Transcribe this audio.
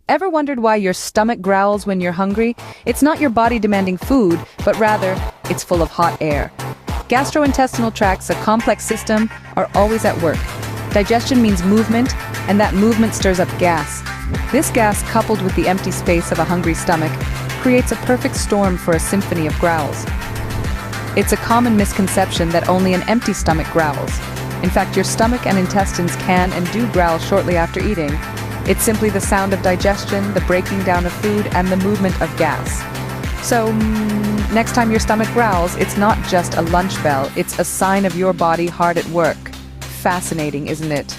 Ever wondered why your stomach growls when you're hungry? It's not your body demanding food, but rather, it's full of hot air. Gastrointestinal tracts, a complex system, are always at work. Digestion means movement, and that movement stirs up gas. This gas, coupled with the empty space of a hungry stomach, creates a perfect storm for a symphony of growls. It's a common misconception that only an empty stomach growls. In fact, your stomach and intestines can and do growl shortly after eating. It's simply the sound of digestion, the breaking down of food, and the movement of gas. So, next time your stomach growls, it's not just a lunch bell, it's a sign of your body hard at work. Fascinating, isn't it?